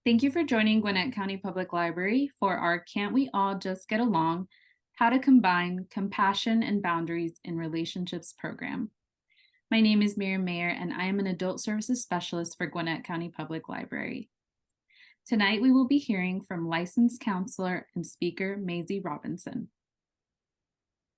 Thank you for joining Gwinnett County Public Library for our Can't We All Just Get Along? How to Combine Compassion and Boundaries in Relationships program. My name is Miriam Mayer, and I am an Adult Services Specialist for Gwinnett County Public Library. Tonight, we will be hearing from licensed counselor and speaker Maisie Robinson.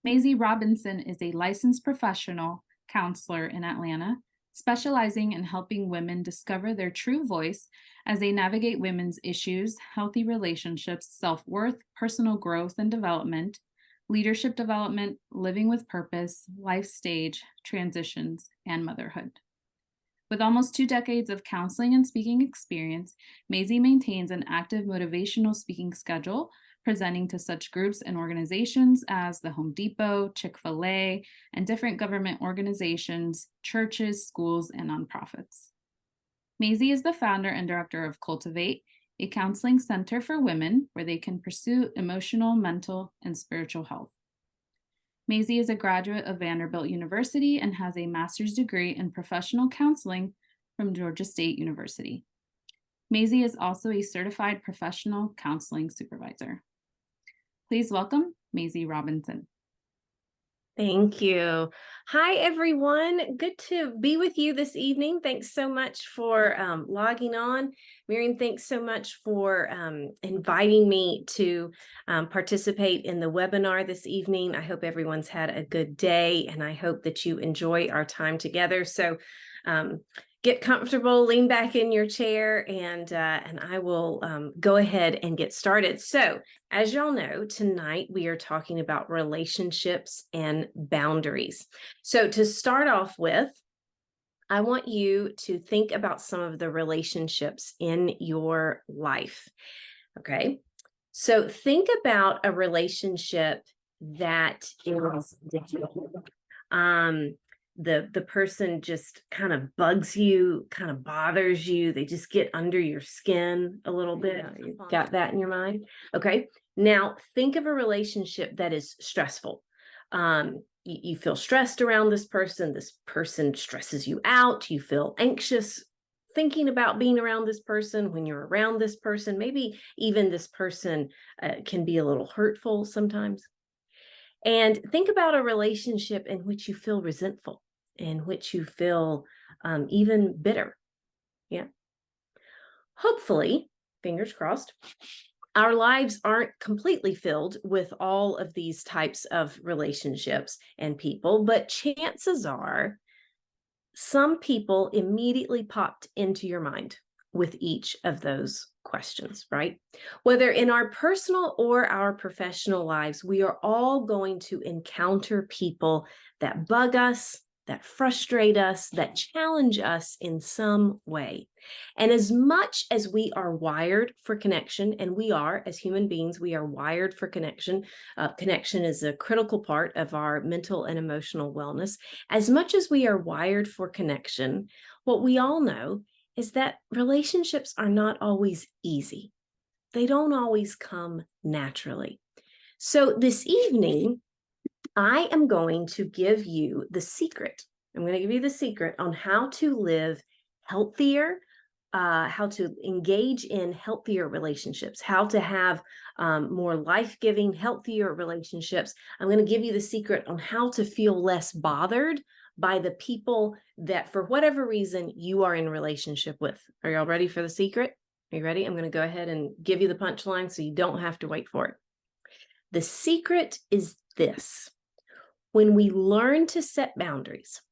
Maisie Robinson is a licensed professional counselor in Atlanta, specializing in helping women discover their true voice as they navigate women's issues, healthy relationships, self-worth, personal growth and development, leadership development, living with purpose, life stage, transitions, and motherhood. With almost 2 decades of counseling and speaking experience, Maisie maintains an active motivational speaking schedule, presenting to such groups and organizations as the Home Depot, Chick-fil-A, and different government organizations, churches, schools, and nonprofits. Maisie is the founder and director of Cultivate, a counseling center for women where they can pursue emotional, mental, and spiritual health. Maisie is a graduate of Vanderbilt University and has a master's degree in professional counseling from Georgia State University. Maisie is also a certified professional counseling supervisor. Please welcome Maisie Robinson. Thank you. Hi, everyone. Good to be with you this evening. Thanks so much for logging on. Miriam, thanks so much for inviting me to participate in the webinar this evening. I hope everyone's had a good day, and I hope that you enjoy our time together. So get comfortable, lean back in your chair, and I will go ahead and get started. So, as y'all know, tonight we are talking about relationships and boundaries. So to start off with, I want you to think about some of the relationships in your life. Okay, so think about a relationship that is difficult. The person just kind of bugs you, kind of bothers you. They just get under your skin a little bit. You got that in your mind? Okay. Now think of a relationship that is stressful. You feel stressed around this person. This person stresses you out. You feel anxious thinking about being around this person. When you're around this person, maybe even this person can be a little hurtful sometimes. And think about a relationship in which you feel resentful, in which you feel even bitter. Yeah. Hopefully, fingers crossed, our lives aren't completely filled with all of these types of relationships and people, but chances are some people immediately popped into your mind with each of those questions, right? Whether in our personal or our professional lives, we are all going to encounter people that bug us, that frustrate us, that challenge us in some way. And as much as we are wired for connection, and we are, as human beings, we are wired for connection. Connection is a critical part of our mental and emotional wellness. As much as we are wired for connection, what we all know is that relationships are not always easy. They don't always come naturally. So this evening, I am going to give you the secret. I'm going to give you the secret on how to live healthier, how to engage in healthier relationships, how to have more life-giving, healthier relationships. I'm going to give you the secret on how to feel less bothered by the people that, for whatever reason, you are in a relationship with. Are y'all ready for the secret? Are you ready? I'm going to go ahead and give you the punchline so you don't have to wait for it. The secret is this. When we learn to set boundaries,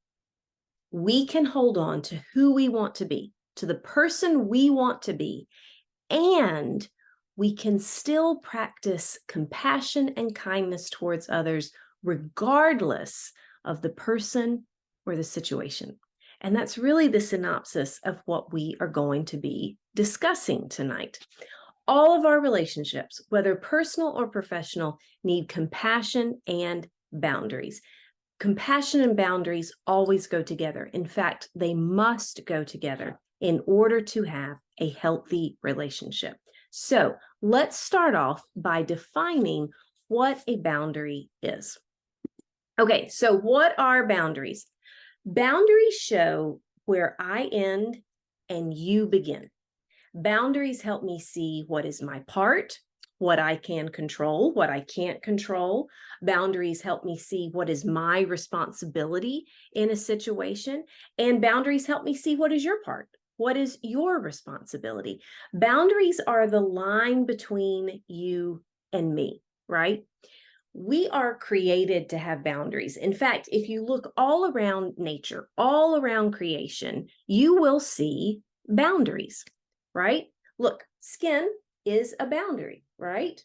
we can hold on to who we want to be, to the person we want to be, and we can still practice compassion and kindness towards others, regardless of the person or the situation. And that's really the synopsis of what we are going to be discussing tonight. All of our relationships, whether personal or professional, need compassion and boundaries. Compassion and boundaries always go together. In fact, they must go together in order to have a healthy relationship. So let's start off by defining what a boundary is. Okay, so what are boundaries? Boundaries show where I end and you begin. Boundaries help me see what is my part, what I can control, what I can't control. Boundaries help me see what is my responsibility in a situation. And boundaries help me see what is your part. What is your responsibility? Boundaries are the line between you and me, right? We are created to have boundaries. In fact, if you look all around nature, all around creation, you will see boundaries, right? Look, skin is a boundary, right?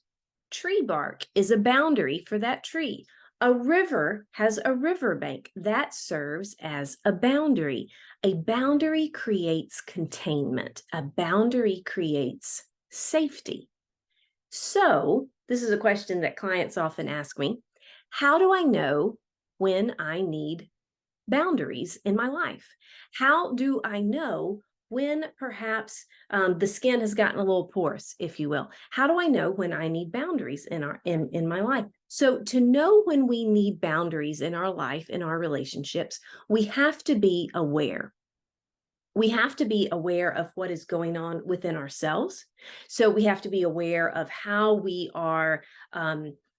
Tree bark is a boundary for that tree. A river has a riverbank that serves as a boundary. A boundary creates containment. A boundary creates safety. So, this is a question that clients often ask me. How do I know when I need boundaries in my life? How do I know when perhaps the skin has gotten a little porous, if you will? How do I know when I need boundaries in my life? So to know when we need boundaries in our life, in our relationships, we have to be aware. We have to be aware of what is going on within ourselves. So we have to be aware of how we are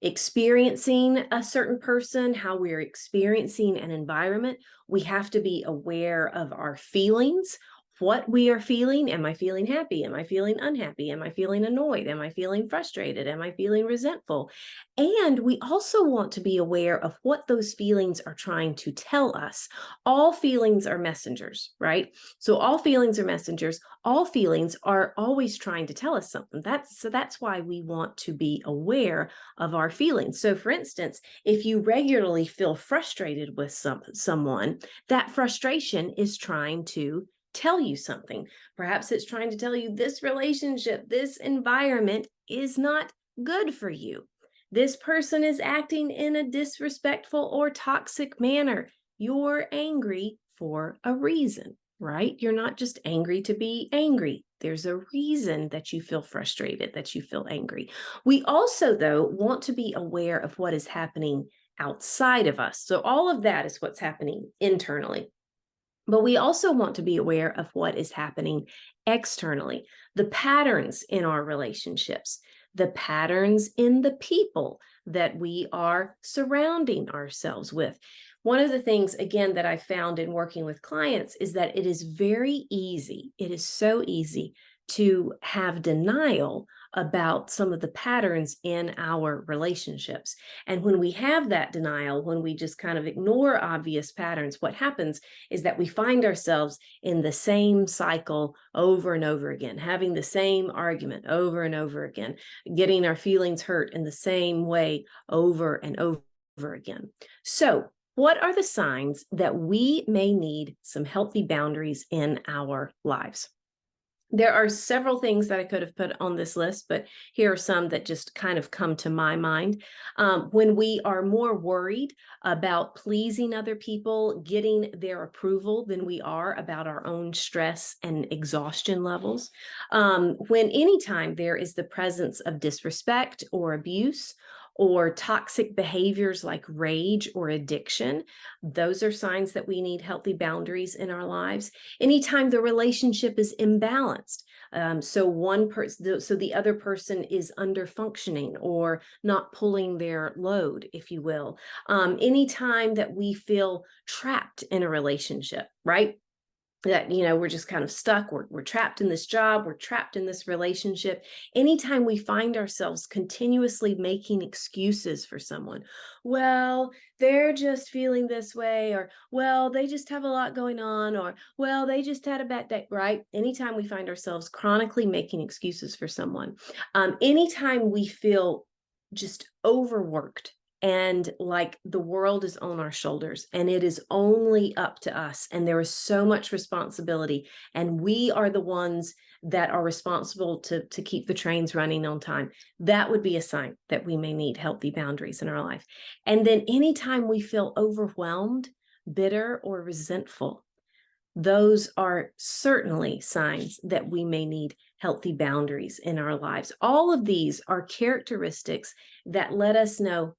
experiencing a certain person, how we're experiencing an environment. We have to be aware of our feelings, what we are feeling. Am I feeling happy? Am I feeling unhappy? Am I feeling annoyed? Am I feeling frustrated? Am I feeling resentful? And we also want to be aware of what those feelings are trying to tell us. All feelings are messengers, right? So all feelings are messengers. All feelings are always trying to tell us something. That's why we want to be aware of our feelings. So for instance, if you regularly feel frustrated with someone, that frustration is trying to tell you something. Perhaps it's trying to tell you this relationship, this environment is not good for you. This person is acting in a disrespectful or toxic manner. You're angry for a reason, right? You're not just angry to be angry. There's a reason that you feel frustrated, that you feel angry. We also, though, want to be aware of what is happening outside of us. So all of that is what's happening internally. But we also want to be aware of what is happening externally, the patterns in our relationships, the patterns in the people that we are surrounding ourselves with. One of the things, again, that I found in working with clients is that it is very easy. It is so easy to have denial about some of the patterns in our relationships. And when we have that denial, when we just kind of ignore obvious patterns, what happens is that we find ourselves in the same cycle over and over again, having the same argument over and over again, getting our feelings hurt in the same way over and over again. So, what are the signs that we may need some healthy boundaries in our lives? There are several things that I could have put on this list, but here are some that just kind of come to my mind. When we are more worried about pleasing other people, getting their approval than we are about our own stress and exhaustion levels. When anytime there is the presence of disrespect or abuse, or toxic behaviors like rage or addiction, those are signs that we need healthy boundaries in our lives. Anytime the relationship is imbalanced, so one person, so the other person is under functioning or not pulling their load, if you will. Anytime that we feel trapped in a relationship, right? That we're just kind of stuck, we're trapped in this job, we're trapped in this relationship. Anytime we find ourselves continuously making excuses for someone, well, they're just feeling this way, or well, they just have a lot going on, or well, they just had a bad day, right? Anytime we find ourselves chronically making excuses for someone, anytime we feel just overworked and like the world is on our shoulders and it is only up to us and there is so much responsibility and we are the ones that are responsible to keep the trains running on time, that would be a sign that we may need healthy boundaries in our life. And then anytime we feel overwhelmed, bitter, or resentful, those are certainly signs that we may need healthy boundaries in our lives. All of these are characteristics that let us know,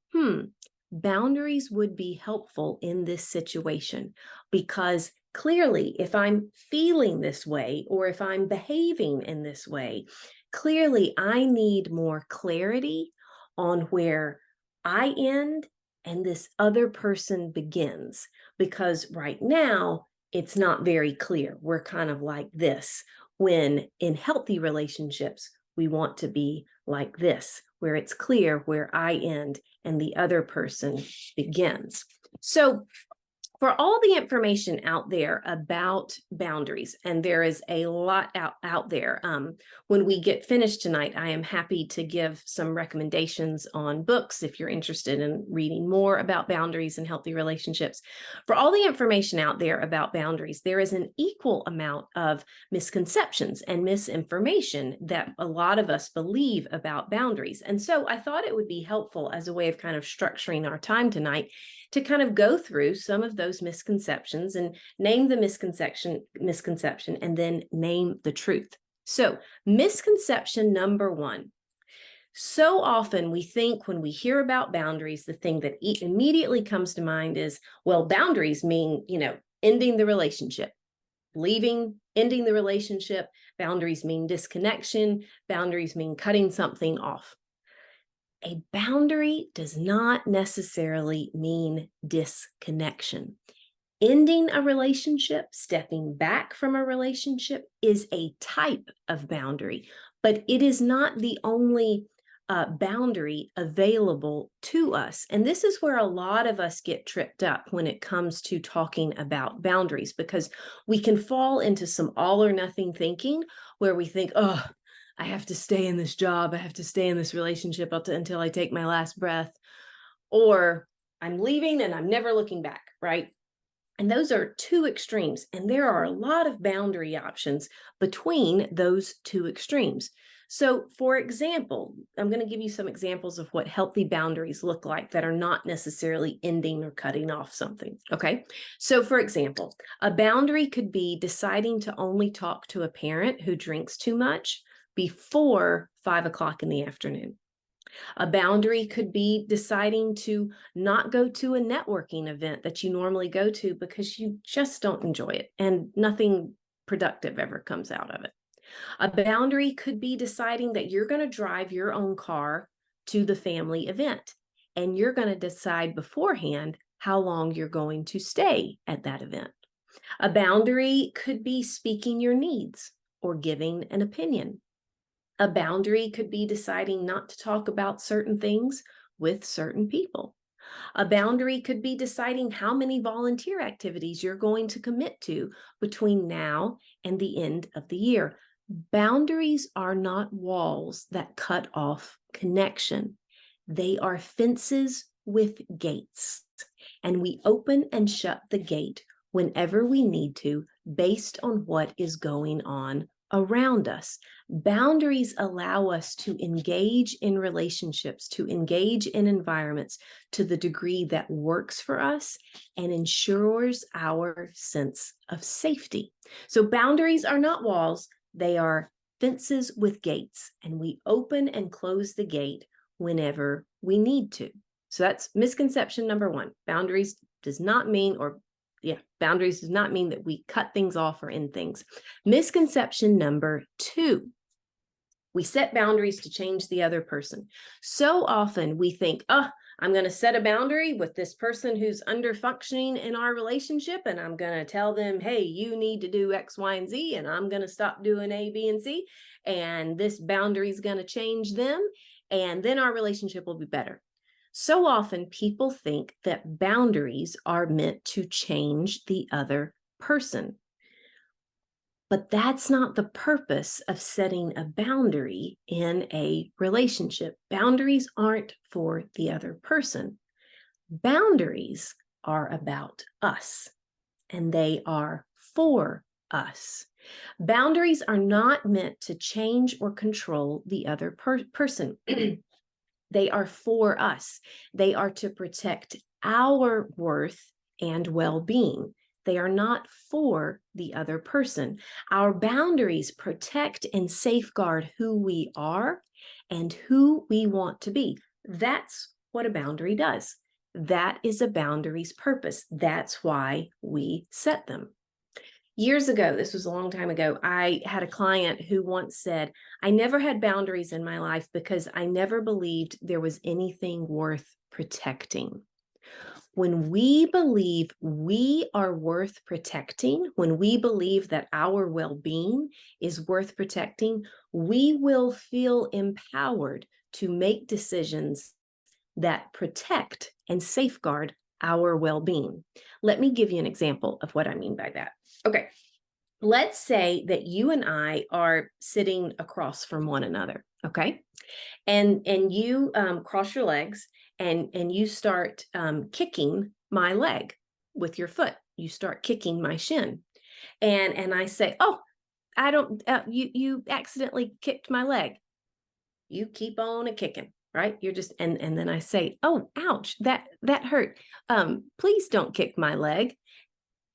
boundaries would be helpful in this situation because clearly, if I'm feeling this way or if I'm behaving in this way, clearly I need more clarity on where I end and this other person begins. Because right now, it's not very clear. We're kind of like this. When in healthy relationships, we want to be like this, where it's clear where I end and the other person begins. So for all the information out there about boundaries, and there is a lot out there, when we get finished tonight, I am happy to give some recommendations on books if you're interested in reading more about boundaries and healthy relationships. For all the information out there about boundaries, there is an equal amount of misconceptions and misinformation that a lot of us believe about boundaries. And so I thought it would be helpful as a way of kind of structuring our time tonight to kind of go through some of those misconceptions and name the misconception and then name the truth. So, misconception number one. So often we think when we hear about boundaries, the thing that immediately comes to mind is, well, boundaries mean, ending the relationship, leaving, ending the relationship. Boundaries mean disconnection. Boundaries mean cutting something off. A boundary does not necessarily mean disconnection. Ending a relationship, stepping back from a relationship is a type of boundary, but it is not the only boundary available to us. And this is where a lot of us get tripped up when it comes to talking about boundaries, because we can fall into some all or nothing thinking where we think, oh, I have to stay in this job. I have to stay in this relationship until I take my last breath, or I'm leaving and I'm never looking back, right? And those are two extremes. And there are a lot of boundary options between those two extremes. So, for example, I'm going to give you some examples of what healthy boundaries look like that are not necessarily ending or cutting off something. Okay. So, for example, a boundary could be deciding to only talk to a parent who drinks too much before 5 o'clock in the afternoon. A boundary could be deciding to not go to a networking event that you normally go to because you just don't enjoy it and nothing productive ever comes out of it. A boundary could be deciding that you're going to drive your own car to the family event and you're going to decide beforehand how long you're going to stay at that event. A boundary could be speaking your needs or giving an opinion. A boundary could be deciding not to talk about certain things with certain people. A boundary could be deciding how many volunteer activities you're going to commit to between now and the end of the year. Boundaries are not walls that cut off connection. They are fences with gates, and we open and shut the gate whenever we need to based on what is going on around us. Boundaries allow us to engage in relationships, to engage in environments to the degree that works for us and ensures our sense of safety. So boundaries are not walls, they are fences with gates, and we open and close the gate whenever we need to. So that's misconception number one. Boundaries does not mean, boundaries does not mean that we cut things off or end things. Misconception number two, we set boundaries to change the other person. So often we think, I'm going to set a boundary with this person who's under functioning in our relationship, and I'm going to tell them, hey, you need to do X, Y, and Z, and I'm going to stop doing A, B, and C, and this boundary is going to change them, and then our relationship will be better. So often people think that boundaries are meant to change the other person. But that's not the purpose of setting a boundary in a relationship. Boundaries aren't for the other person. Boundaries are about us, and they are for us. Boundaries are not meant to change or control the other person. They are for us. They are to protect our worth and well-being. They are not for the other person. Our boundaries protect and safeguard who we are and who we want to be. That's what a boundary does. That is a boundary's purpose. That's why we set them. Years ago, this was a long time ago, I had a client who once said, I never had boundaries in my life because I never believed there was anything worth protecting. When we believe we are worth protecting, when we believe that our well being is worth protecting, we will feel empowered to make decisions that protect and safeguard our well being. Let me give you an example of what I mean by that. Okay. Let's say that you and I are sitting across from one another, okay? And you cross your legs and you start kicking my leg with your foot. You start kicking my shin, and I say, "Oh, I don't. You accidentally kicked my leg." You keep on a kicking, right? You're just and then I say, "Oh, ouch! That hurt. Please don't kick my leg."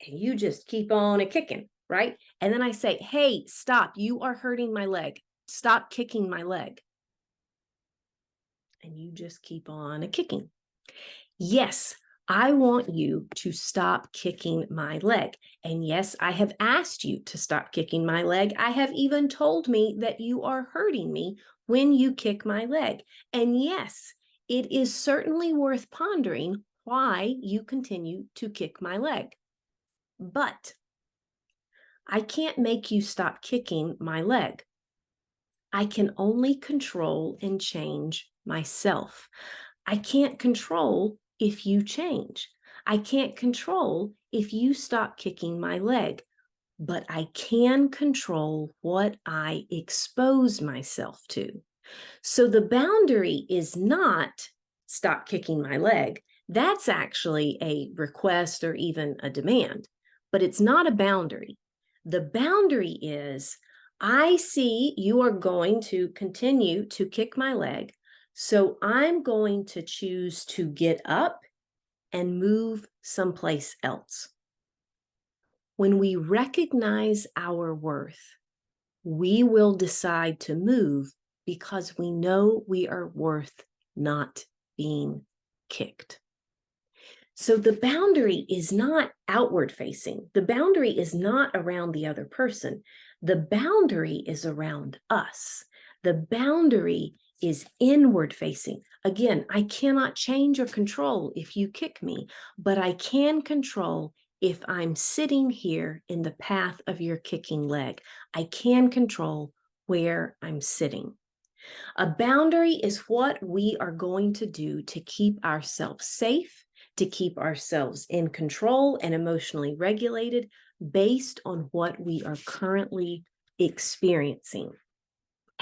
And you just keep on a kicking, right? And then I say, "Hey, stop! You are hurting my leg. Stop kicking my leg." And you just keep on a kicking. Yes, I want you to stop kicking my leg. And yes, I have asked you to stop kicking my leg. I have even told me that you are hurting me when you kick my leg. And yes, it is certainly worth pondering why you continue to kick my leg. But I can't make you stop kicking my leg. I can only control and change myself. I can't control if you change. I can't control if you stop kicking my leg, but I can control what I expose myself to. So the boundary is not stop kicking my leg. That's actually a request or even a demand, but it's not a boundary. The boundary is I see you are going to continue to kick my leg. So I'm going to choose to get up and move someplace else. When we recognize our worth, we will decide to move because we know we are worth not being kicked. So the boundary is not outward facing. The boundary is not around the other person. The boundary is around us. The boundary is inward facing. Again, I cannot change or control if you kick me, but I can control if I'm sitting here in the path of your kicking leg. I can control where I'm sitting. A boundary is what we are going to do to keep ourselves safe, to keep ourselves in control and emotionally regulated based on what we are currently experiencing.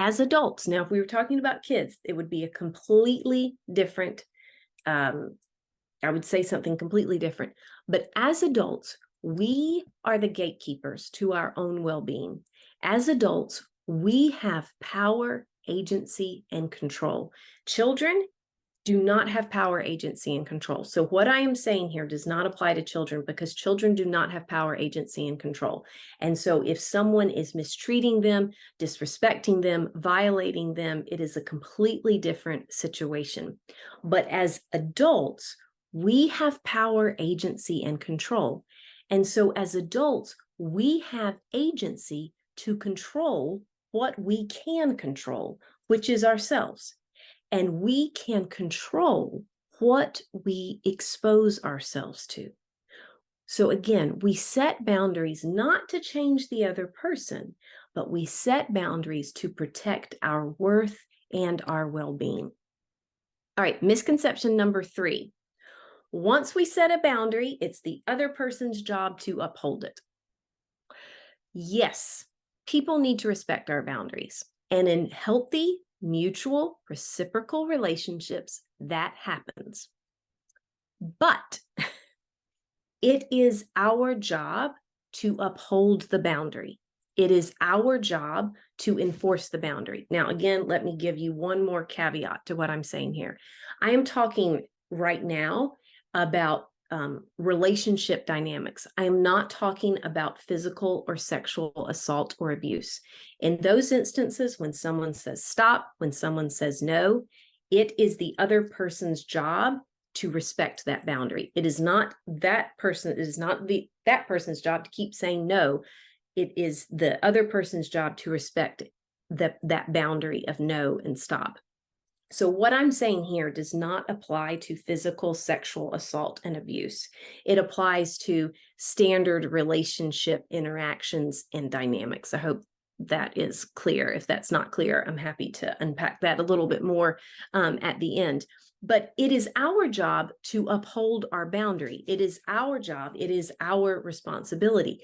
As adults, now, if we were talking about kids, it would be a completely different, I would say something completely different. But as adults, we are the gatekeepers to our own well-being. As adults, we have power, agency, and control. Children do not have power, agency, and control. So what I am saying here does not apply to children because children do not have power, agency, and control. And so if someone is mistreating them, disrespecting them, violating them, it is a completely different situation. But as adults, we have power, agency, and control. And so as adults, we have agency to control what we can control, which is ourselves. And we can control what we expose ourselves to. So again, we set boundaries not to change the other person, but we set boundaries to protect our worth and our well-being. All right, misconception number 3. Once we set a boundary, it's the other person's job to uphold it. Yes, people need to respect our boundaries. And in healthy, mutual, reciprocal relationships, that happens. But it is our job to uphold the boundary. It is our job to enforce the boundary. Now, again, let me give you one more caveat to what I'm saying here. I am talking right now about relationship dynamics. I am not talking about physical or sexual assault or abuse. In those instances, when someone says stop, when someone says no, it is the other person's job to respect that boundary. It is not that person, it is not that person's job to keep saying no. It is the other person's job to respect that boundary of no and stop. So what I'm saying here does not apply to physical, sexual assault and abuse. It applies to standard relationship interactions and dynamics. I hope that is clear. If that's not clear, I'm happy to unpack that a little bit more at the end. But it is our job to uphold our boundary. It is our job. It is our responsibility.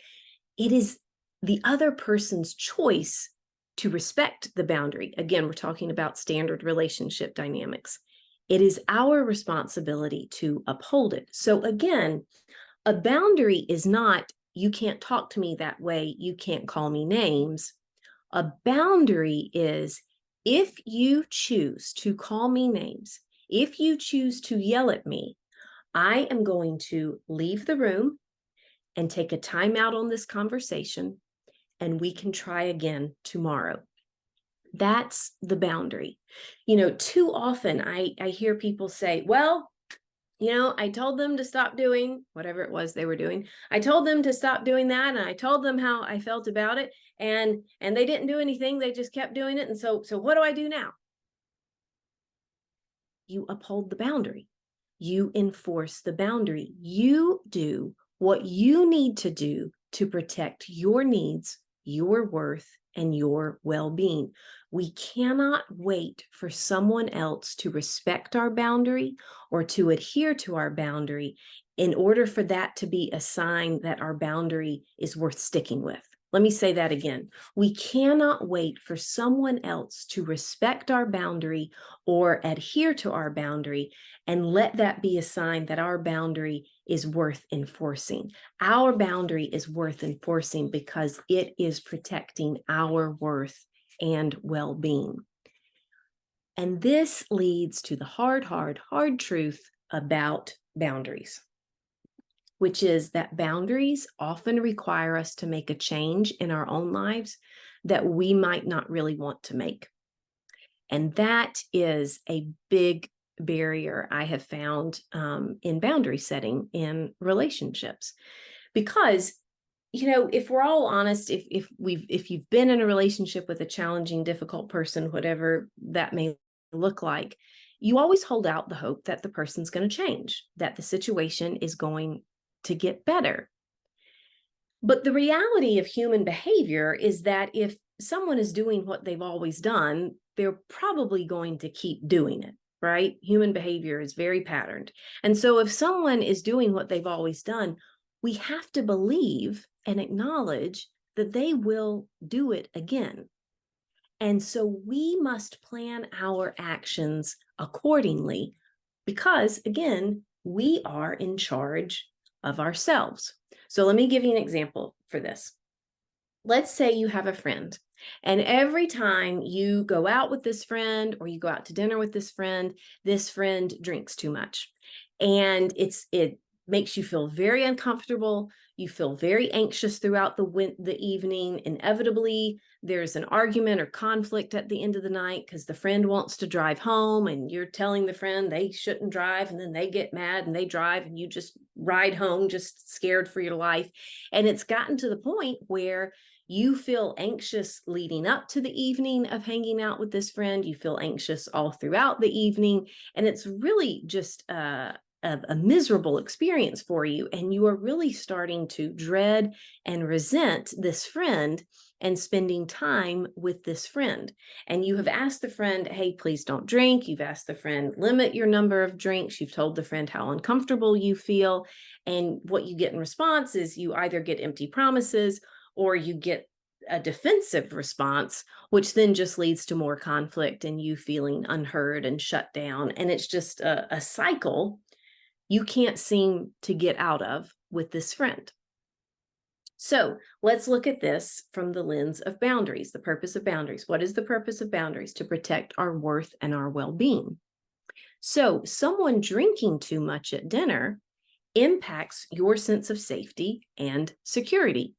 It is the other person's choice to respect the boundary. Again, we're talking about standard relationship dynamics. It is our responsibility to uphold it. So again, a boundary is not, you can't talk to me that way, you can't call me names. A boundary is, if you choose to call me names, if you choose to yell at me, I am going to leave the room and take a time out on this conversation, and we can try again tomorrow. That's the boundary. Too often I hear people say, well, I told them to stop doing whatever it was they were doing. I told them to stop doing that, and I told them how I felt about it, and they didn't do anything. They just kept doing it. And so what do I do now? You uphold the boundary. You enforce the boundary. You do what you need to do to protect your needs, your worth, and your well-being. We cannot wait for someone else to respect our boundary or to adhere to our boundary in order for that to be a sign that our boundary is worth sticking with. Let me say that again. We cannot wait for someone else to respect our boundary or adhere to our boundary and let that be a sign that our boundary is worth enforcing. Our boundary is worth enforcing because it is protecting our worth and well-being. And this leads to the hard truth about boundaries, which is that boundaries often require us to make a change in our own lives that we might not really want to make. And that is a big barrier I have found in boundary setting in relationships. Because, if we're all honest, if you've been in a relationship with a challenging, difficult person, whatever that may look like, you always hold out the hope that the person's going to change, that the situation is going to get better. But the reality of human behavior is that if someone is doing what they've always done, they're probably going to keep doing it, right? Human behavior is very patterned. And so if someone is doing what they've always done, we have to believe and acknowledge that they will do it again. And so we must plan our actions accordingly because, again, we are in charge of ourselves. So let me give you an example for this. Let's say you have a friend, and every time you go out with this friend or you go out to dinner with this friend drinks too much. And it makes you feel very uncomfortable. You feel very anxious throughout the evening. Inevitably, there's an argument or conflict at the end of the night because the friend wants to drive home and you're telling the friend they shouldn't drive, and then they get mad and they drive and you just ride home just scared for your life. And it's gotten to the point where you feel anxious leading up to the evening of hanging out with this friend. You feel anxious all throughout the evening, and it's really just a miserable experience for you. And you are really starting to dread and resent this friend and spending time with this friend. And you have asked the friend, hey, please don't drink. You've asked the friend, limit your number of drinks. You've told the friend how uncomfortable you feel. And what you get in response is you either get empty promises or you get a defensive response, which then just leads to more conflict and you feeling unheard and shut down. And it's just a cycle you can't seem to get out of with this friend. So let's look at this from the lens of boundaries, the purpose of boundaries. What is the purpose of boundaries? To protect our worth and our well-being. So someone drinking too much at dinner impacts your sense of safety and security.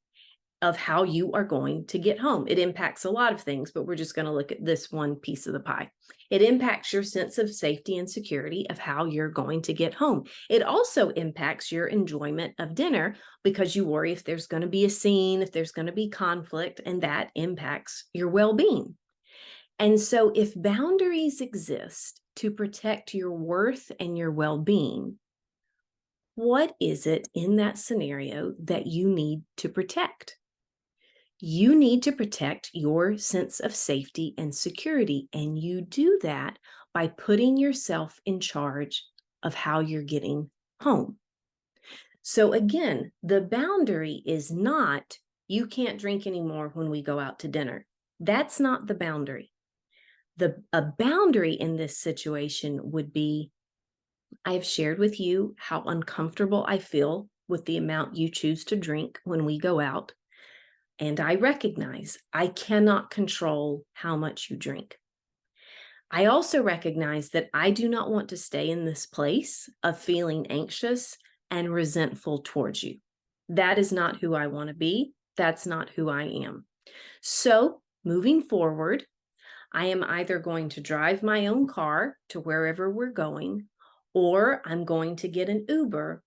of how you are going to get home. It impacts a lot of things, but we're just going to look at this one piece of the pie. It impacts your sense of safety and security of how you're going to get home. It also impacts your enjoyment of dinner because you worry if there's going to be a scene, if there's going to be conflict, and that impacts your well-being. And so if boundaries exist to protect your worth and your well-being, what is it in that scenario that you need to protect? You need to protect your sense of safety and security, and you do that by putting yourself in charge of how you're getting home. So again, the boundary is not, you can't drink anymore when we go out to dinner. That's not the boundary. A boundary in this situation would be, I have shared with you how uncomfortable I feel with the amount you choose to drink when we go out. And I recognize I cannot control how much you drink. I also recognize that I do not want to stay in this place of feeling anxious and resentful towards you. That is not who I want to be. That's not who I am. So moving forward, I am either going to drive my own car to wherever we're going, or I'm going to get an Uber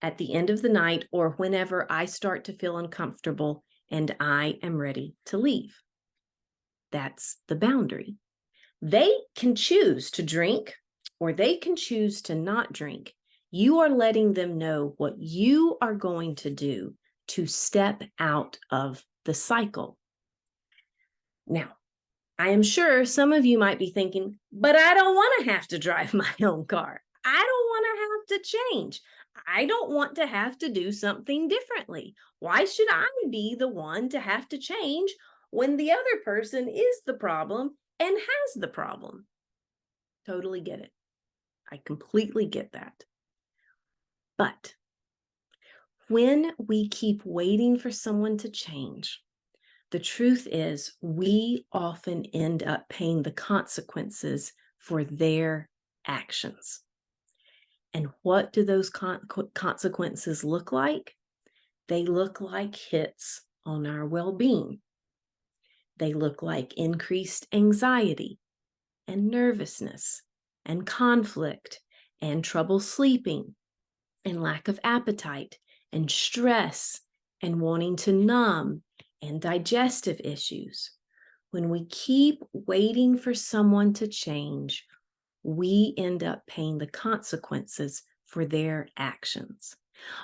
at the end of the night or whenever I start to feel uncomfortable and I am ready to leave. That's the boundary. They can choose to drink or they can choose to not drink. You are letting them know what you are going to do to step out of the cycle. Now, I am sure some of you might be thinking, but I don't want to have to drive my own car. I don't want to have to change. I don't want to have to do something differently. Why should I be the one to have to change when the other person is the problem and has the problem? Totally get it. I completely get that. But when we keep waiting for someone to change, the truth is we often end up paying the consequences for their actions. And what do those consequences look like? They look like hits on our well-being. They look like increased anxiety and nervousness and conflict and trouble sleeping and lack of appetite and stress and wanting to numb and digestive issues. When we keep waiting for someone to change, we end up paying the consequences for their actions.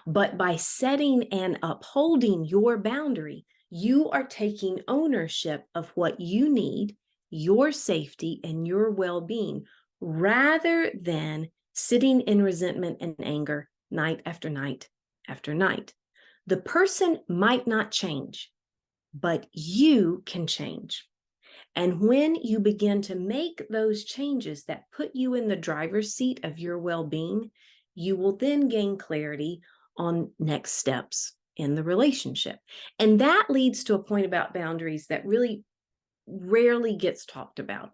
But by setting and upholding your boundary, you are taking ownership of what you need, your safety, and your well-being, rather than sitting in resentment and anger night after night after night. The person might not change, but you can change. And when you begin to make those changes that put you in the driver's seat of your well-being, you will then gain clarity on next steps in the relationship. And that leads to a point about boundaries that really rarely gets talked about.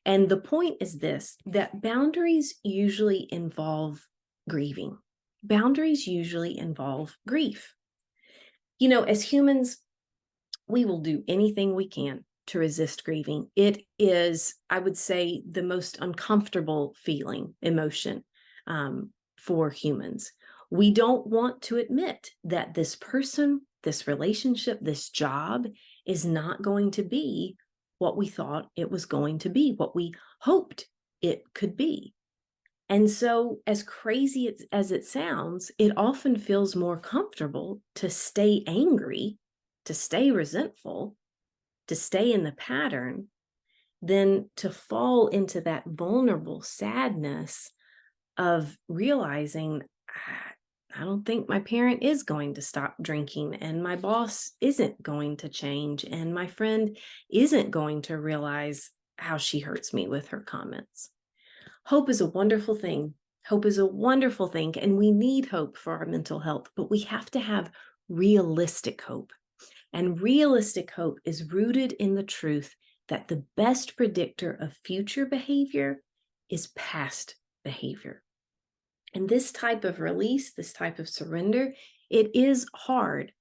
And the point is this, that boundaries usually involve grieving. Boundaries usually involve grief. You know, as humans, we will do anything we can to resist grieving. It is, I would say, the most uncomfortable emotion for humans. We don't want to admit that this person, this relationship, this job is not going to be what we thought it was going to be, what we hoped it could be. And so, as crazy as it sounds, it often feels more comfortable to stay angry, to stay resentful, to stay in the pattern, than to fall into that vulnerable sadness of realizing, I don't think my parent is going to stop drinking, and my boss isn't going to change, and my friend isn't going to realize how she hurts me with her comments. Hope is a wonderful thing. Hope is a wonderful thing, and we need hope for our mental health, but we have to have realistic hope. And realistic hope is rooted in the truth that the best predictor of future behavior is past behavior. And this type of release, this type of surrender, it is hard,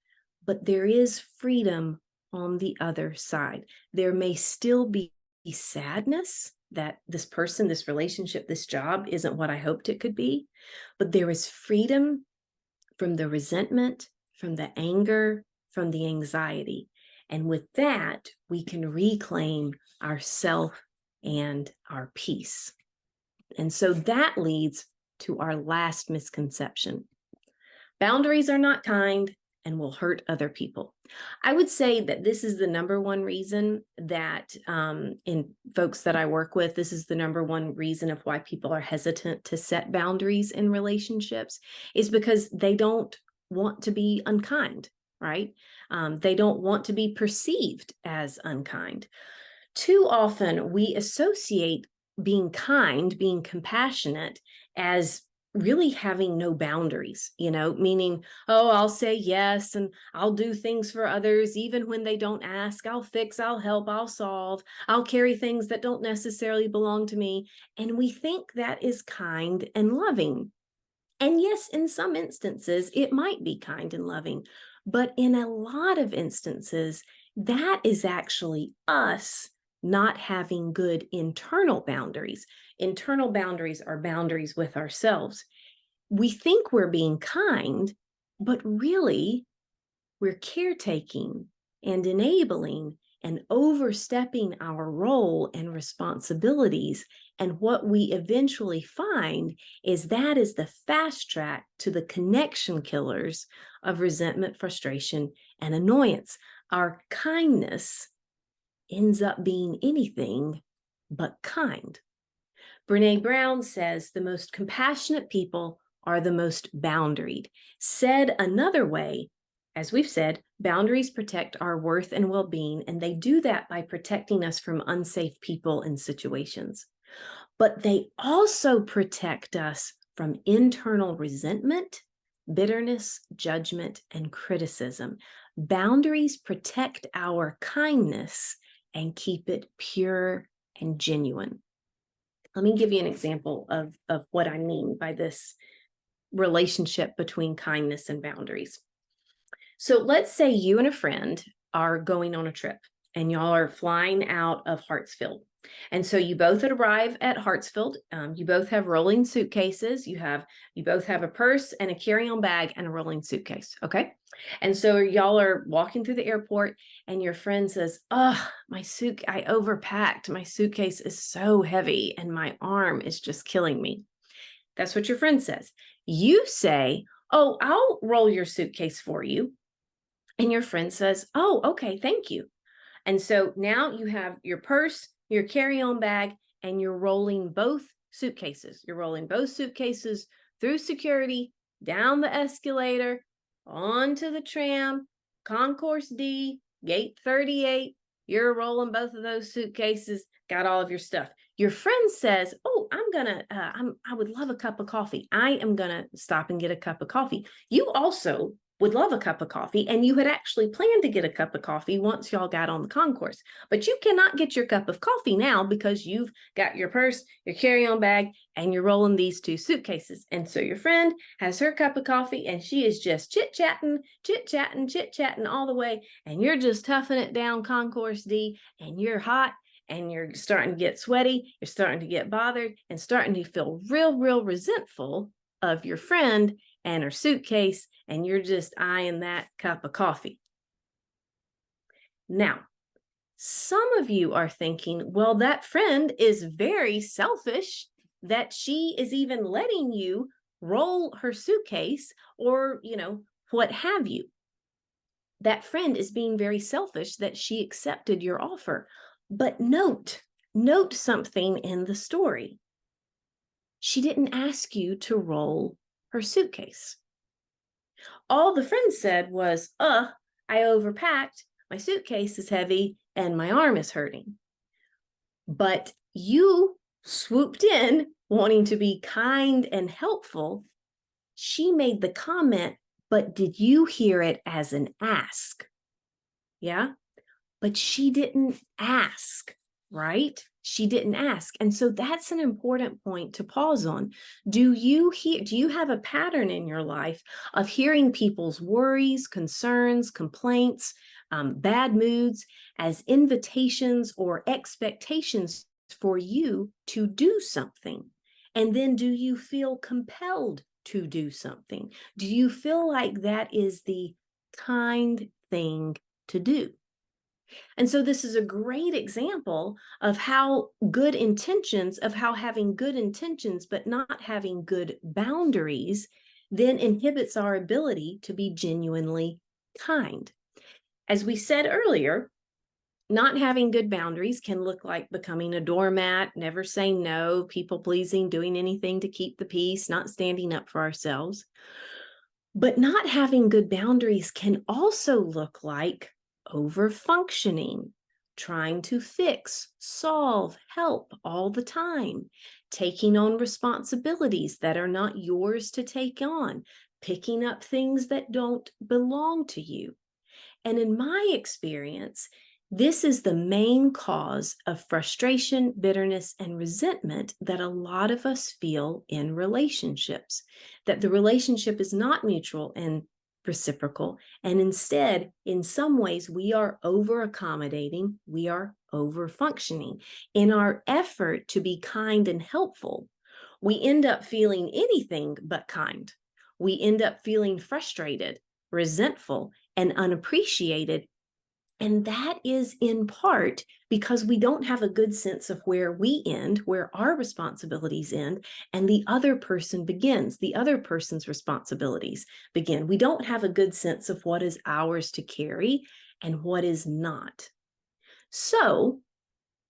but there is freedom on the other side. There may still be sadness that this person, this relationship, this job isn't what I hoped it could be, but there is freedom from the resentment, from the anger, from the anxiety. And with that, we can reclaim our self and our peace. And so that leads to our last misconception. Boundaries are not kind and will hurt other people. I would say that this is the number one reason that in folks that I work with, this is the number one reason of why people are hesitant to set boundaries in relationships, is because they don't want to be unkind, right? They don't want to be perceived as unkind. Too often we associate being kind, being compassionate, as really having no boundaries, meaning, oh, I'll say yes and I'll do things for others even when they don't ask. I'll fix, I'll help, I'll solve, I'll carry things that don't necessarily belong to me. And we think that is kind and loving. And yes, in some instances, it might be kind and loving, but in a lot of instances, that is actually us not having good internal boundaries. Internal boundaries are boundaries with ourselves. We think we're being kind, but really we're caretaking and enabling and overstepping our role and responsibilities. And what we eventually find is that is the fast track to the connection killers of resentment, frustration, and annoyance. Our kindness ends up being anything but kind. Brene Brown says the most compassionate people are the most boundaried. Said another way, as we've said, boundaries protect our worth and well-being, and they do that by protecting us from unsafe people and situations. But they also protect us from internal resentment, bitterness, judgment, and criticism. Boundaries protect our kindness and keep it pure and genuine. Let me give you an example of what I mean by this relationship between kindness and boundaries. So let's say you and a friend are going on a trip and y'all are flying out of Hartsfield. And so you both arrive at Hartsfield. You both have rolling suitcases. You both have a purse and a carry-on bag and a rolling suitcase. Okay. And so y'all are walking through the airport and your friend says, "Oh, I overpacked. My suitcase is so heavy and my arm is just killing me." That's what your friend says. You say, "Oh, I'll roll your suitcase for you." And your friend says, "Oh, okay, thank you." And so now you have your purse, your carry-on bag, and you're rolling both suitcases. You're rolling both suitcases through security, down the escalator, onto the tram, Concourse D, gate 38. You're rolling both of those suitcases, got all of your stuff. Your friend says, "Oh, I would love a cup of coffee. I am gonna stop and get a cup of coffee." You also would love a cup of coffee, and you had actually planned to get a cup of coffee once y'all got on the concourse. But you cannot get your cup of coffee now because you've got your purse, your carry-on bag, and you're rolling these two suitcases. And so your friend has her cup of coffee, and she is just chit-chatting, chit-chatting, chit-chatting all the way, and you're just toughing it down Concourse D, and you're hot, and you're starting to get sweaty, you're starting to get bothered, and starting to feel real resentful of your friend and her suitcase, and you're just eyeing that cup of coffee. Now, some of you are thinking, well, that friend is very selfish that she is even letting you roll her suitcase or, what have you. That friend is being very selfish that she accepted your offer. But note something in the story. She didn't ask you to roll her suitcase. All the friend said was, I overpacked, my suitcase is heavy, and my arm is hurting. But you swooped in, wanting to be kind and helpful. She made the comment, but did you hear it as an ask? Yeah, but she didn't ask, right? She didn't ask. And so that's an important point to pause on. Do you have a pattern in your life of hearing people's worries, concerns, complaints, bad moods as invitations or expectations for you to do something? And then do you feel compelled to do something? Do you feel like that is the kind thing to do? And so this is a great example of how having good intentions, but not having good boundaries, then inhibits our ability to be genuinely kind. As we said earlier, not having good boundaries can look like becoming a doormat, never saying no, people pleasing, doing anything to keep the peace, not standing up for ourselves. But not having good boundaries can also look like over functioning, trying to fix, solve, help all the time, taking on responsibilities that are not yours to take on, picking up things that don't belong to you. And in my experience, this is the main cause of frustration, bitterness, and resentment that a lot of us feel in relationships, that the relationship is not mutual and reciprocal. And instead, in some ways, we are over accommodating, we are over functioning. In our effort to be kind and helpful, we end up feeling anything but kind. We end up feeling frustrated, resentful, and unappreciated. And that is in part because we don't have a good sense of where we end, where our responsibilities end, and the other person begins. The other person's responsibilities begin. We don't have a good sense of what is ours to carry and what is not. So,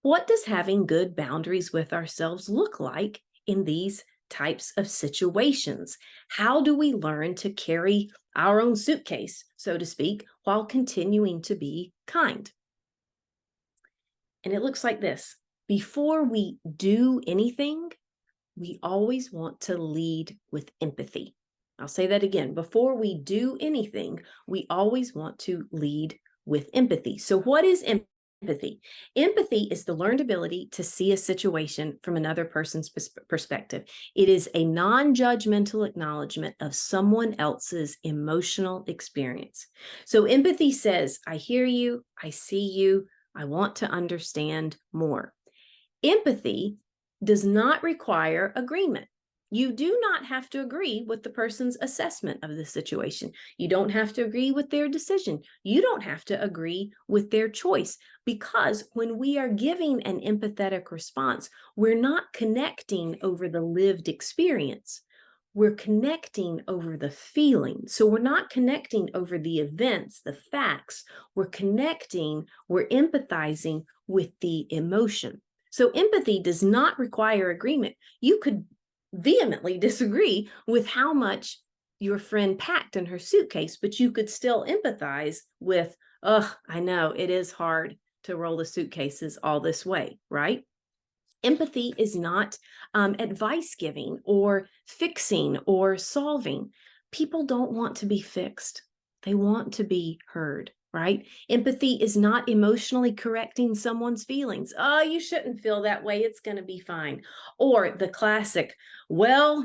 what does having good boundaries with ourselves look like in these types of situations? How do we learn to carry our own suitcase, so to speak, while continuing to be kind? And it looks like this. Before we do anything, we always want to lead with empathy. I'll say that again. Before we do anything, we always want to lead with empathy. So, what is empathy? Empathy is the learned ability to see a situation from another person's perspective. It is a non-judgmental acknowledgement of someone else's emotional experience. So, empathy says, I hear you, I see you, I want to understand more. Empathy does not require agreement. You do not have to agree with the person's assessment of the situation. You don't have to agree with their decision. You don't have to agree with their choice, because when we are giving an empathetic response, we're not connecting over the lived experience. We're connecting over the feeling. So we're not connecting over the events, the facts. We're empathizing with the emotion. So empathy does not require agreement. You could vehemently disagree with how much your friend packed in her suitcase, but you could still empathize with, oh, I know it is hard to roll the suitcases all this way, right? Empathy is not advice giving or fixing or solving. People don't want to be fixed. They want to be heard, right? Empathy is not emotionally correcting someone's feelings. Oh, you shouldn't feel that way. It's going to be fine. Or the classic, well,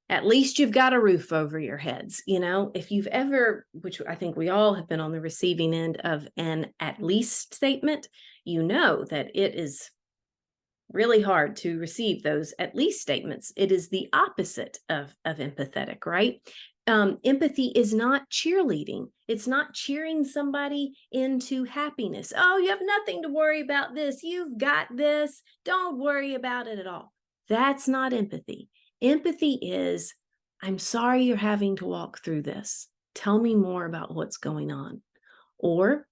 at least you've got a roof over your heads. If you've ever, which I think we all have been on the receiving end of an at least statement, you know that it is really hard to receive those at least statements. It is the opposite of empathetic, right? Empathy is not cheerleading. It's not cheering somebody into happiness. Oh, you have nothing to worry about this. You've got this. Don't worry about it at all. That's not empathy. Empathy is, I'm sorry you're having to walk through this. Tell me more about what's going on. Or,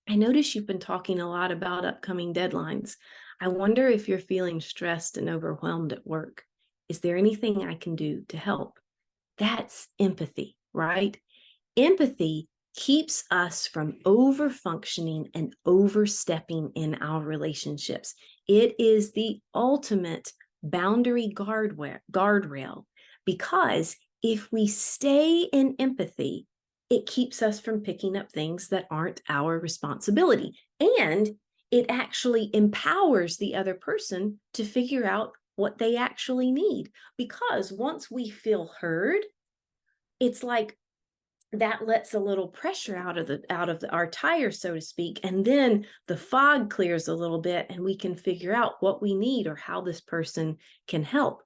I notice you've been talking a lot about upcoming deadlines. I wonder if you're feeling stressed and overwhelmed at work. Is there anything I can do to help? That's empathy, right? Empathy keeps us from over-functioning and overstepping in our relationships. It is the ultimate boundary guardrail, because if we stay in empathy, it keeps us from picking up things that aren't our responsibility. And it actually empowers the other person to figure out what they actually need. Because once we feel heard, it's like that lets a little pressure our tire, so to speak, and then the fog clears a little bit and we can figure out what we need or how this person can help.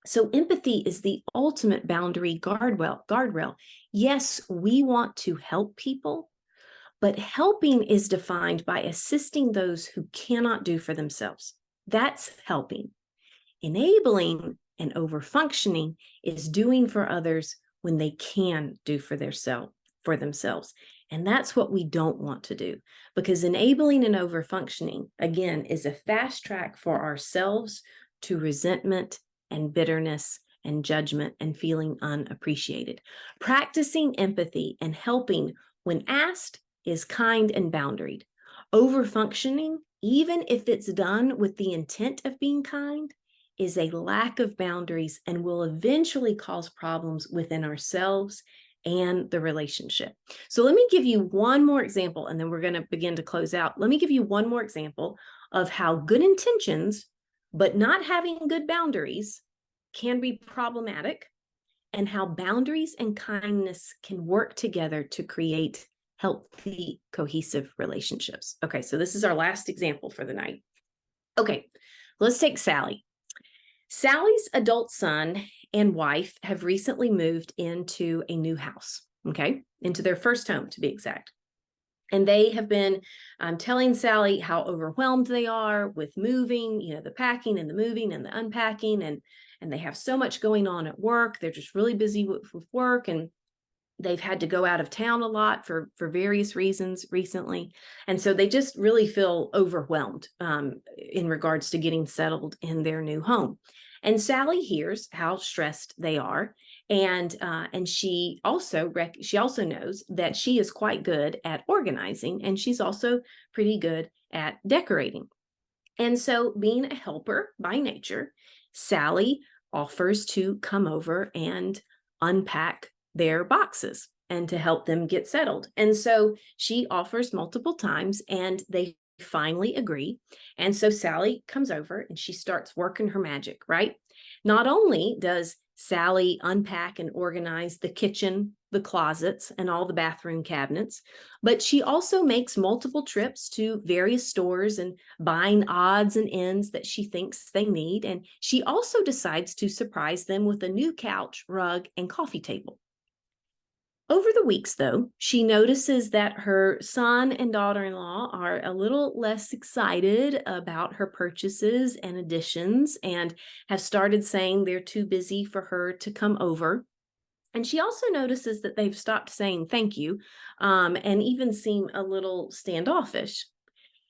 So empathy is the ultimate boundary guardrail. Yes, we want to help people, but helping is defined by assisting those who cannot do for themselves. That's helping. Enabling and overfunctioning is doing for others when they can do for themselves. And that's what we don't want to do, because enabling and overfunctioning, again, is a fast track for ourselves to resentment and bitterness and judgment and feeling unappreciated. Practicing empathy and helping when asked is kind and boundaried. Overfunctioning, even if it's done with the intent of being kind, is a lack of boundaries and will eventually cause problems within ourselves and the relationship. So let me give you one more example, and then we're going to begin to close out. Let me give you one more example of how good intentions, but not having good boundaries, can be problematic, and how boundaries and kindness can work together to create healthy, cohesive relationships. Okay, so this is our last example for the night. Okay, let's take Sally. Sally's adult son and wife have recently moved into a new house, okay, into their first home to be exact. And they have been telling Sally how overwhelmed they are with moving, the packing and the moving and the unpacking, and they have so much going on at work. They're just really busy with work, and they've had to go out of town a lot for various reasons recently. And so they just really feel overwhelmed in regards to getting settled in their new home. And Sally hears how stressed they are. And she also knows that she is quite good at organizing, and she's also pretty good at decorating. And so, being a helper by nature, Sally offers to come over and unpack their boxes and to help them get settled. And so she offers multiple times, and they finally agree. And so Sally comes over and she starts working her magic, right? Not only does Sally unpack and organize the kitchen, the closets, and all the bathroom cabinets, but she also makes multiple trips to various stores and buying odds and ends that she thinks they need. And she also decides to surprise them with a new couch, rug, and coffee table. Over the weeks, though, she notices that her son and daughter-in-law are a little less excited about her purchases and additions, and have started saying they're too busy for her to come over. And she also notices that they've stopped saying thank you, and even seem a little standoffish.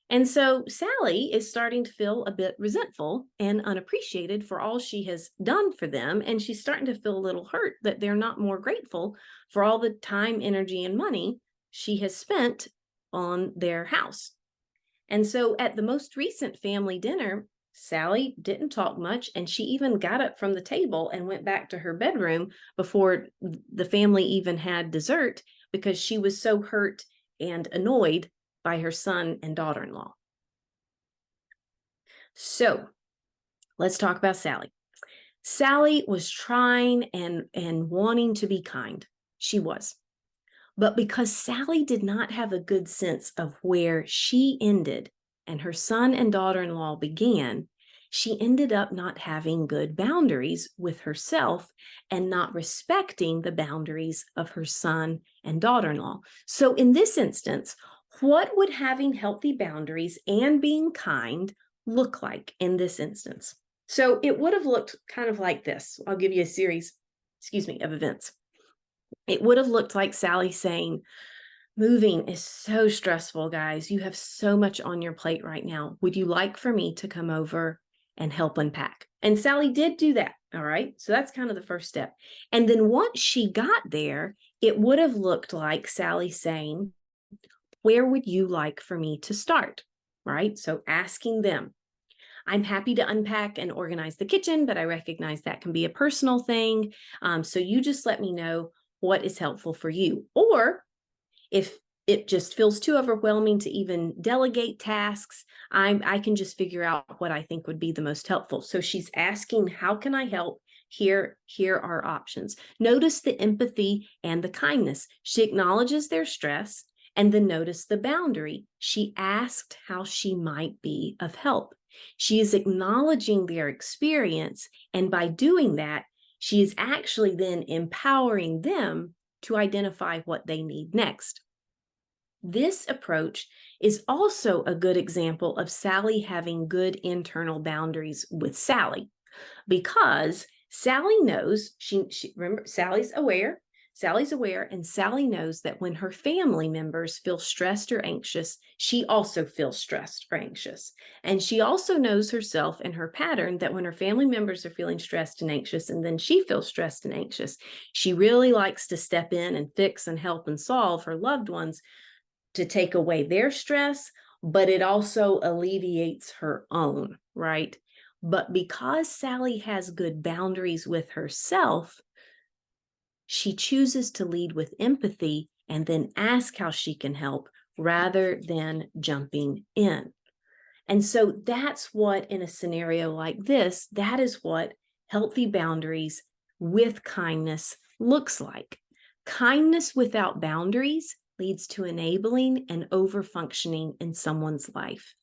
And so Sally is starting to feel a bit resentful and unappreciated for all she has done for them. And she's starting to feel a little hurt that they're not more grateful for all the time, energy, and money she has spent on their house. And so at the most recent family dinner, Sally didn't talk much, and she even got up from the table and went back to her bedroom before the family even had dessert, because she was so hurt and annoyed by her son and daughter-in-law. So let's talk about Sally. Sally was trying and wanting to be kind. She was. But because Sally did not have a good sense of where she ended and her son and daughter-in-law began, she ended up not having good boundaries with herself and not respecting the boundaries of her son and daughter-in-law. So in this instance, what would having healthy boundaries and being kind look like in this instance? So it would have looked kind of like this. I'll give you a series, of events. It would have looked like Sally saying, "Moving is so stressful, guys. You have so much on your plate right now. Would you like for me to come over and help unpack?" And Sally did do that. All right. So that's kind of the first step. And then once she got there, it would have looked like Sally saying, "Where would you like for me to start?" Right? So asking them. "I'm happy to unpack and organize the kitchen, but I recognize that can be a personal thing. So you just let me know what is helpful for you." Or if it just feels too overwhelming to even delegate tasks. I can just figure out what I think would be the most helpful. So she's asking, how can I help? Here are options. Notice the empathy and the kindness. She acknowledges their stress, and then notice the boundary. She asked how she might be of help. She is acknowledging their experience, and by doing that, she is actually then empowering them to identify what they need next. This approach is also a good example of Sally having good internal boundaries with Sally, because Sally knows, she remember, Sally's aware, and Sally knows that when her family members feel stressed or anxious, she also feels stressed or anxious. And she also knows herself and her pattern that when her family members are feeling stressed and anxious, and then she feels stressed and anxious, she really likes to step in and fix and help and solve her loved ones to take away their stress, but it also alleviates her own, right? But because Sally has good boundaries with herself, she chooses to lead with empathy and then ask how she can help rather than jumping in. And so that's what, in a scenario like this, that is what healthy boundaries with kindness looks like. Kindness without boundaries leads to enabling and over-functioning in someone's life.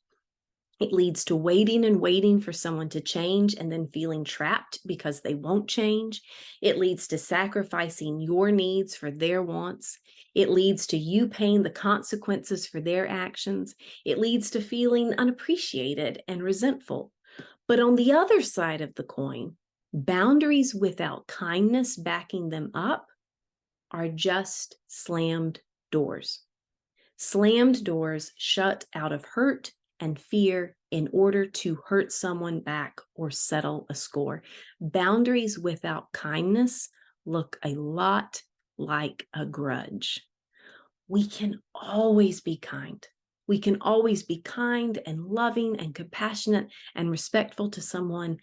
It leads to waiting and waiting for someone to change and then feeling trapped because they won't change. It leads to sacrificing your needs for their wants. It leads to you paying the consequences for their actions. It leads to feeling unappreciated and resentful. But on the other side of the coin, boundaries without kindness backing them up are just slammed doors. Slammed doors shut out of hurt and fear in order to hurt someone back or settle a score. Boundaries without kindness look a lot like a grudge. We can always be kind. We can always be kind and loving and compassionate and respectful to someone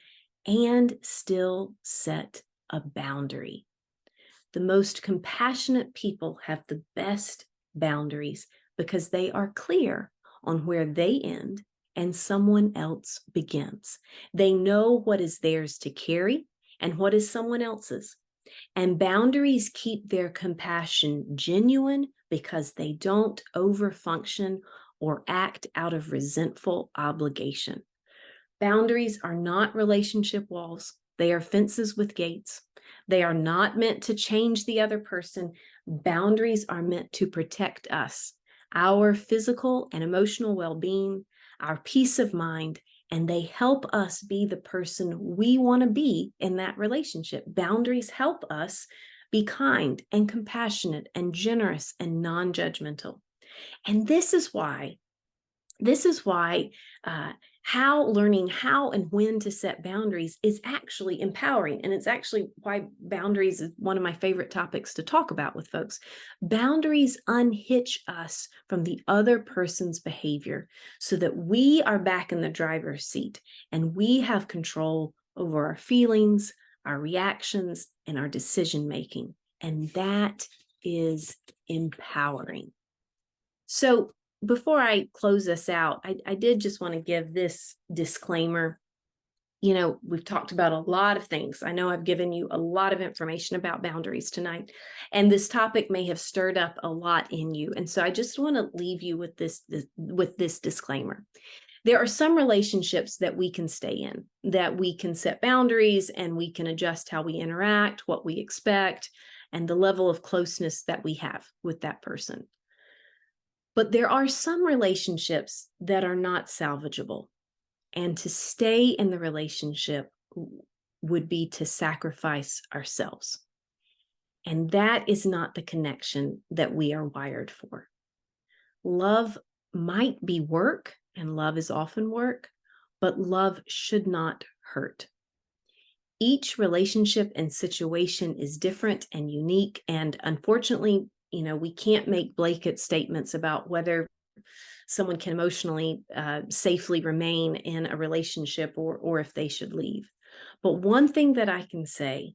and still set a boundary. The most compassionate people have the best boundaries because they are clear on where they end and someone else begins. They know what is theirs to carry and what is someone else's. And boundaries keep their compassion genuine because they don't overfunction or act out of resentful obligation. Boundaries are not relationship walls. They are fences with gates. They are not meant to change the other person. Boundaries are meant to protect us, our physical and emotional well-being, our peace of mind, and they help us be the person we want to be in that relationship. Boundaries help us be kind and compassionate and generous and non-judgmental. And this is why learning how and when to set boundaries is actually empowering. And it's actually why boundaries is one of my favorite topics to talk about with folks. Boundaries unhitch us from the other person's behavior so that we are back in the driver's seat and we have control over our feelings, our reactions, and our decision making. And that is empowering. So before I close this out, I did just want to give this disclaimer. You know, we've talked about a lot of things. I know I've given you a lot of information about boundaries tonight, and this topic may have stirred up a lot in you. And so I just want to leave you with this disclaimer. There are some relationships that we can stay in, that we can set boundaries and we can adjust how we interact, what we expect, and the level of closeness that we have with that person. But there are some relationships that are not salvageable. And to stay in the relationship would be to sacrifice ourselves. And that is not the connection that we are wired for. Love might be work, and love is often work, but love should not hurt. Each relationship and situation is different and unique. And unfortunately, we can't make blanket statements about whether someone can emotionally safely remain in a relationship or if they should leave. But one thing that I can say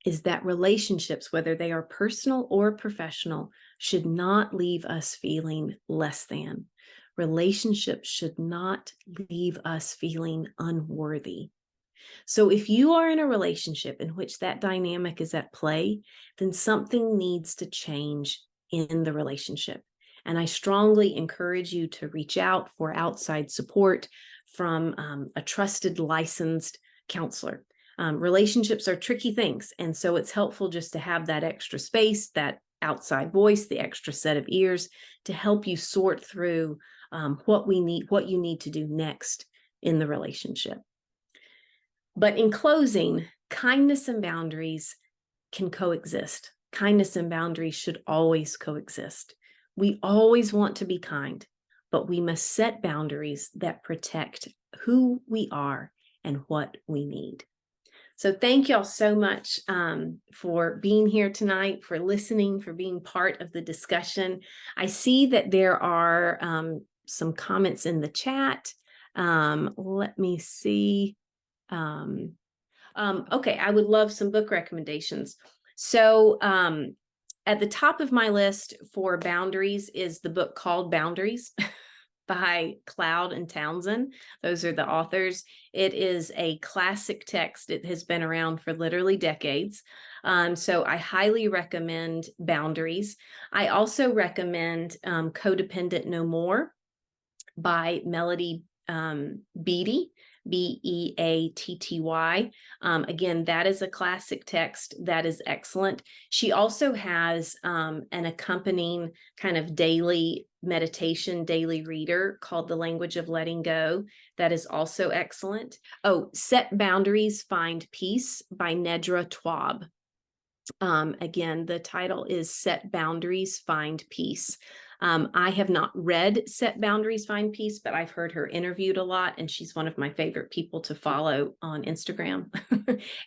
is that relationships, whether they are personal or professional, should not leave us feeling less than. Relationships should not leave us feeling unworthy. So if you are in a relationship in which that dynamic is at play, then something needs to change in the relationship. And I strongly encourage you to reach out for outside support from a trusted, licensed counselor. Relationships are tricky things. And so it's helpful just to have that extra space, that outside voice, the extra set of ears to help you sort through what you need to do next in the relationship. But in closing, kindness and boundaries can coexist. Kindness and boundaries should always coexist. We always want to be kind, but we must set boundaries that protect who we are and what we need. So thank y'all so much for being here tonight, for listening, for being part of the discussion. I see that there are some comments in the chat. Let me see. Okay, I would love some book recommendations. So at the top of my list for boundaries is the book called Boundaries by Cloud and Townsend. Those are the authors. It is a classic text. It has been around for literally decades. So I highly recommend Boundaries. I also recommend Codependent No More by Melody Beatty. Beatty. Again, that is a classic text that is excellent. She also has an accompanying kind of daily meditation, daily reader called The Language of Letting Go. That is also excellent. Oh, Set Boundaries, Find Peace by Nedra Tawwab. Again, the title is Set Boundaries, Find Peace. I have not read Set Boundaries, Find Peace, but I've heard her interviewed a lot, and she's one of my favorite people to follow on Instagram.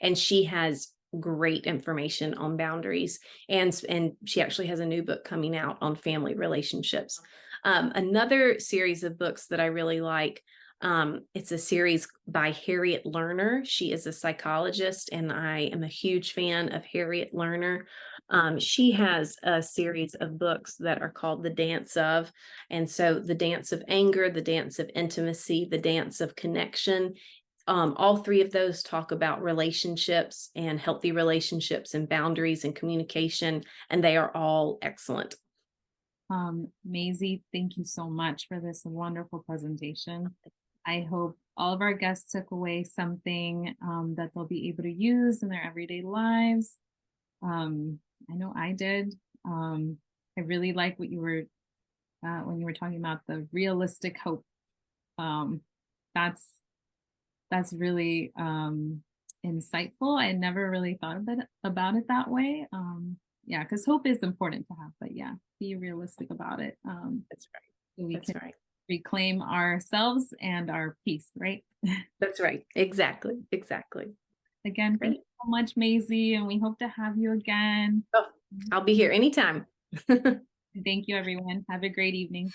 And she has great information on boundaries, and she actually has a new book coming out on family relationships. Another series of books that I really like, it's a series by Harriet Lerner. She is a psychologist, and I am a huge fan of Harriet Lerner. She has a series of books that are called The Dance of, and so The Dance of Anger, The Dance of Intimacy, The Dance of Connection. All three of those talk about relationships and healthy relationships and boundaries and communication, and they are all excellent. Maisie, thank you so much for this wonderful presentation. I hope all of our guests took away something that they'll be able to use in their everyday lives. I know I did. I really like what you were when you were talking about the realistic hope. That's really insightful. I never really thought about it that way. Yeah, because hope is important to have, but yeah, be realistic about it. That's right. So we That's can right. reclaim ourselves and our peace, right? That's right. Exactly. Exactly. Again, thank you so much, Maisie, and we hope to have you again. Oh, I'll be here anytime. Thank you, everyone. Have a great evening.